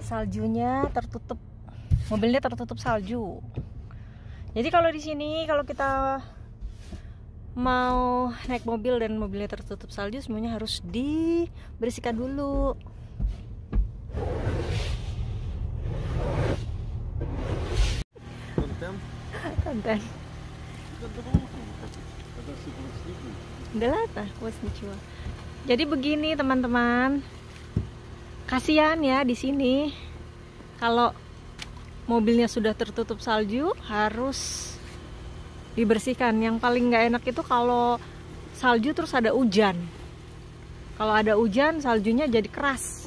saljunya tertutup, mobilnya tertutup salju. Jadi kalau di sini kalau kita mau naik mobil dan mobilnya tertutup salju, semuanya harus dibersihkan dulu. Konten. Udah lah, jadi begini teman-teman, kasihan ya di sini kalau mobilnya sudah tertutup salju harus dibersihkan. Yang paling nggak enak itu kalau salju terus ada hujan. Kalau ada hujan saljunya jadi keras.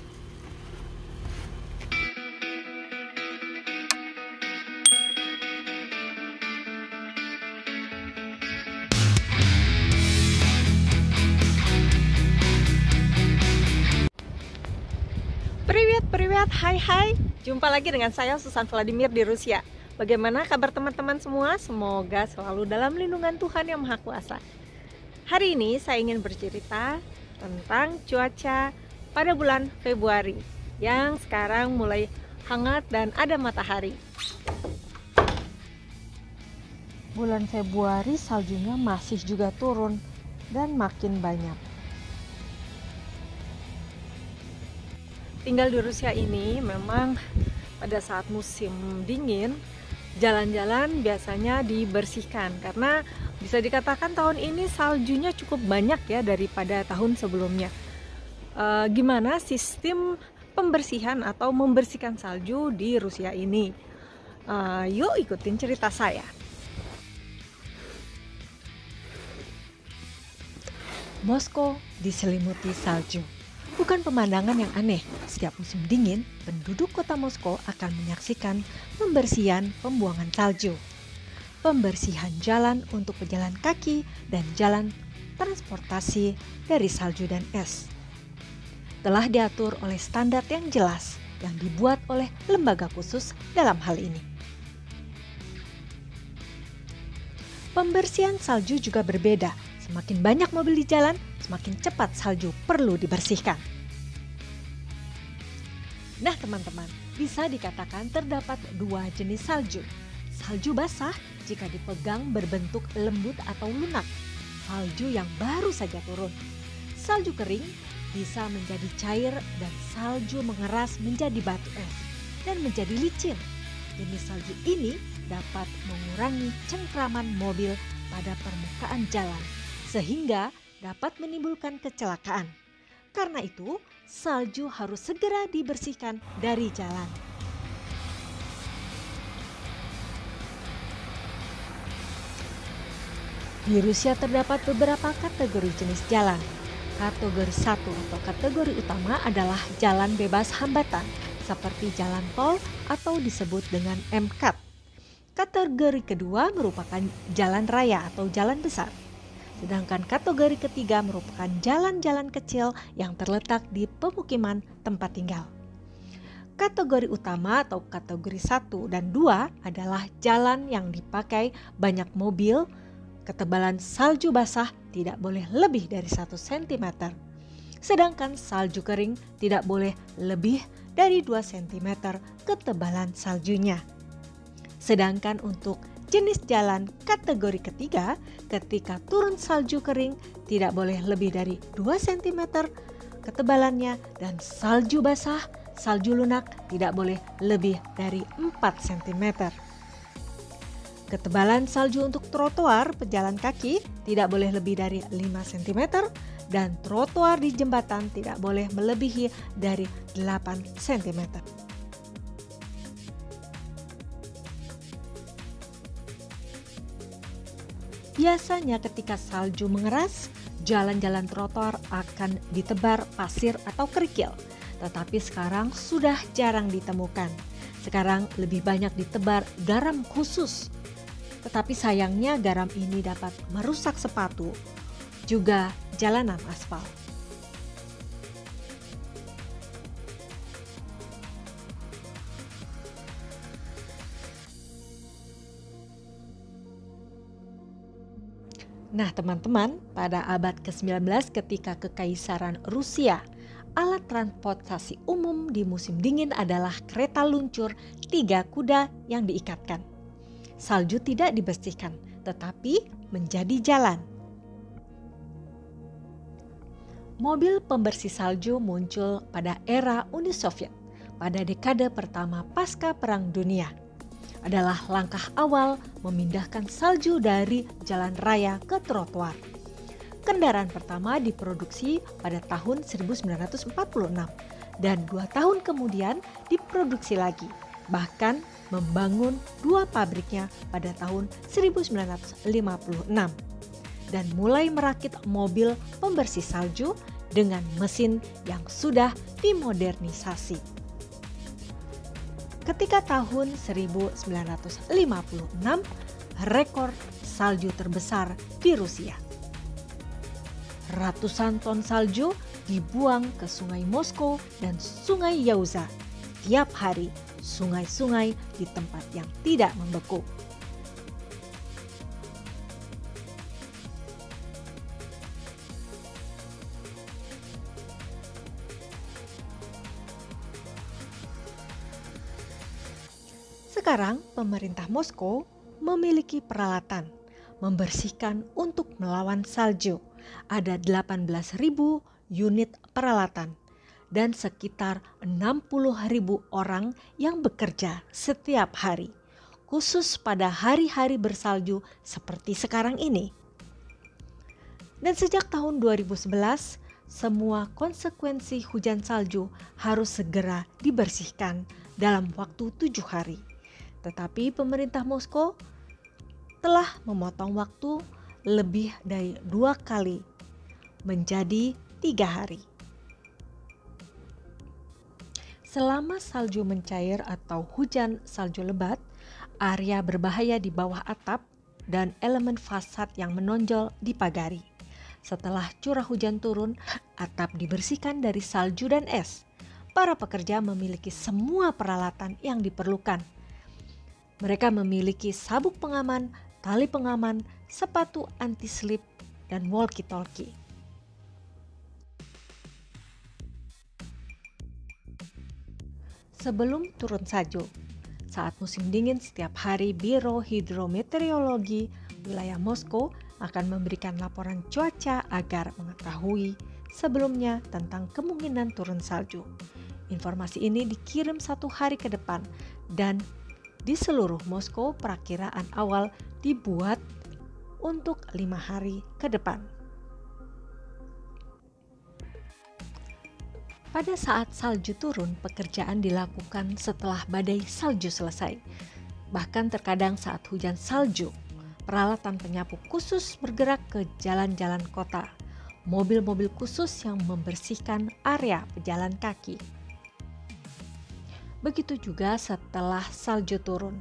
Privet, hai, jumpa lagi dengan saya Susan Vladimir di Rusia. Bagaimana kabar teman-teman semua? Semoga selalu dalam lindungan Tuhan Yang Maha Kuasa. Hari ini saya ingin bercerita tentang cuaca pada bulan Februari yang sekarang mulai hangat dan ada matahari. Bulan Februari saljunya masih juga turun dan makin banyak. Tinggal di Rusia ini memang pada saat musim dingin jalan-jalan biasanya dibersihkan karena bisa dikatakan tahun ini saljunya cukup banyak ya daripada tahun sebelumnya. Gimana sistem pembersihan atau membersihkan salju di Rusia ini? Yuk ikutin cerita saya. Moskow diselimuti salju. Bukan pemandangan yang aneh, setiap musim dingin, penduduk kota Moskow akan menyaksikan pembersihan pembuangan salju. Pembersihan jalan untuk pejalan kaki dan jalan transportasi dari salju dan es. Telah diatur oleh standar yang jelas yang dibuat oleh lembaga khusus dalam hal ini. Pembersihan salju juga berbeda. Semakin banyak mobil di jalan, semakin cepat salju perlu dibersihkan. Nah teman-teman, bisa dikatakan terdapat dua jenis salju. Salju basah jika dipegang berbentuk lembut atau lunak, salju yang baru saja turun. Salju kering bisa menjadi cair dan salju mengeras menjadi batu es dan menjadi licin. Jenis salju ini dapat mengurangi cengkraman mobil pada permukaan jalan, sehingga dapat menimbulkan kecelakaan. Karena itu, salju harus segera dibersihkan dari jalan. Di Rusia terdapat beberapa kategori jenis jalan. Kategori 1 atau kategori utama adalah jalan bebas hambatan, seperti jalan tol atau disebut dengan MKAT. Kategori kedua merupakan jalan raya atau jalan besar. Sedangkan kategori ketiga merupakan jalan-jalan kecil yang terletak di pemukiman tempat tinggal. Kategori utama atau kategori 1 dan 2 adalah jalan yang dipakai banyak mobil. Ketebalan salju basah tidak boleh lebih dari 1 cm. Sedangkan salju kering tidak boleh lebih dari 2 cm ketebalan saljunya. Sedangkan untuk jenis jalan kategori ketiga, ketika turun salju kering tidak boleh lebih dari 2 cm ketebalannya, dan salju basah, salju lunak tidak boleh lebih dari 4 cm. Ketebalan salju untuk trotoar pejalan kaki tidak boleh lebih dari 5 cm dan trotoar di jembatan tidak boleh melebihi dari 8 cm. Biasanya ketika salju mengeras, jalan-jalan trotoar akan ditebar pasir atau kerikil. Tetapi sekarang sudah jarang ditemukan. Sekarang lebih banyak ditebar garam khusus. Tetapi sayangnya garam ini dapat merusak sepatu, juga jalanan aspal. Nah teman-teman, pada abad ke-19 ketika Kekaisaran Rusia Alat transportasi umum di musim dingin adalah kereta luncur 3 kuda yang diikatkan. Salju tidak dibersihkan, tetapi menjadi jalan. Mobil pembersih salju muncul pada era Uni Soviet pada dekade pertama pasca Perang Dunia. Adalah langkah awal memindahkan salju dari jalan raya ke trotoar. Kendaraan pertama diproduksi pada tahun 1946 dan 2 tahun kemudian diproduksi lagi. Bahkan membangun 2 pabriknya pada tahun 1956 dan mulai merakit mobil pembersih salju dengan mesin yang sudah dimodernisasi. Ketika tahun 1956, rekor salju terbesar di Rusia. Ratusan ton salju dibuang ke Sungai Moskow dan Sungai Yauza tiap hari, sungai-sungai di tempat yang tidak membeku. Sekarang pemerintah Moskow memiliki peralatan membersihkan untuk melawan salju. Ada 18.000 unit peralatan dan sekitar 60.000 orang yang bekerja setiap hari, khusus pada hari-hari bersalju seperti sekarang ini. Dan sejak tahun 2011, semua konsekuensi hujan salju harus segera dibersihkan dalam waktu 7 hari. Tetapi pemerintah Moskow telah memotong waktu lebih dari 2 kali menjadi 3 hari. Selama salju mencair atau hujan salju lebat, area berbahaya di bawah atap dan elemen fasad yang menonjol dipagari. Setelah curah hujan turun, atap dibersihkan dari salju dan es. Para pekerja memiliki semua peralatan yang diperlukan. Mereka memiliki sabuk pengaman, tali pengaman, sepatu anti-slip, dan walkie-talkie. Sebelum turun salju, saat musim dingin setiap hari Biro Hidrometeorologi wilayah Moskow akan memberikan laporan cuaca agar mengetahui sebelumnya tentang kemungkinan turun salju. Informasi ini dikirim 1 hari ke depan dan di seluruh Moskow perakiraan awal dibuat untuk 5 hari ke depan. Pada saat salju turun, pekerjaan dilakukan setelah badai salju selesai. Bahkan terkadang saat hujan salju, peralatan penyapu khusus bergerak ke jalan-jalan kota. Mobil-mobil khusus yang membersihkan area pejalan kaki. Begitu juga setelah salju turun,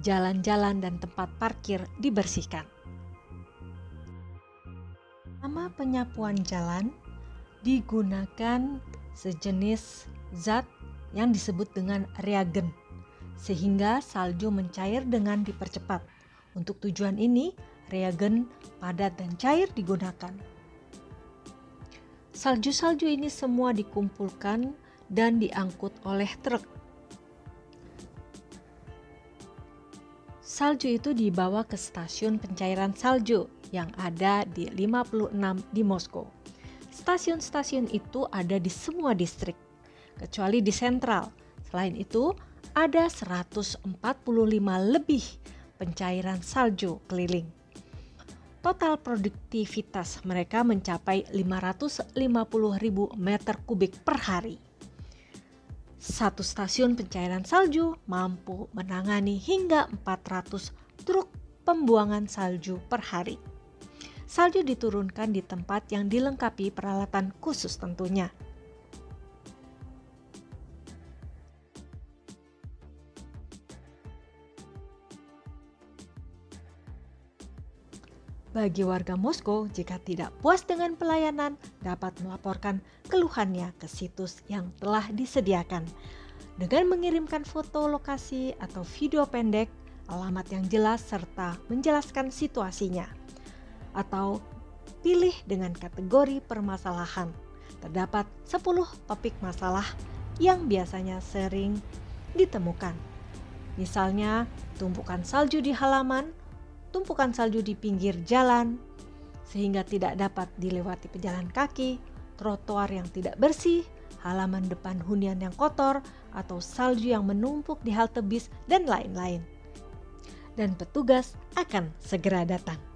jalan-jalan dan tempat parkir dibersihkan. Nama penyapuan jalan digunakan sejenis zat yang disebut dengan reagen, sehingga salju mencair dengan dipercepat. Untuk tujuan ini, reagen padat dan cair digunakan. Salju-salju ini semua dikumpulkan dan diangkut oleh truk. Salju itu dibawa ke stasiun pencairan salju yang ada di 56 di Moskow. Stasiun-stasiun itu ada di semua distrik, kecuali di sentral. Selain itu, ada 145 lebih pencairan salju keliling. Total produktivitas mereka mencapai 550.000 meter kubik per hari. Satu stasiun pencairan salju mampu menangani hingga 400 truk pembuangan salju per hari. Salju diturunkan di tempat yang dilengkapi peralatan khusus tentunya. Bagi warga Moskow, jika tidak puas dengan pelayanan, dapat melaporkan keluhannya ke situs yang telah disediakan dengan mengirimkan foto lokasi atau video pendek, alamat yang jelas, serta menjelaskan situasinya. Atau pilih dengan kategori permasalahan, Terdapat 10 topik masalah yang biasanya sering ditemukan. Misalnya, tumpukan salju di halaman, tumpukan salju di pinggir jalan, sehingga tidak dapat dilewati pejalan kaki, trotoar yang tidak bersih, halaman depan hunian yang kotor, atau salju yang menumpuk di halte bis, dan lain-lain. Dan petugas akan segera datang.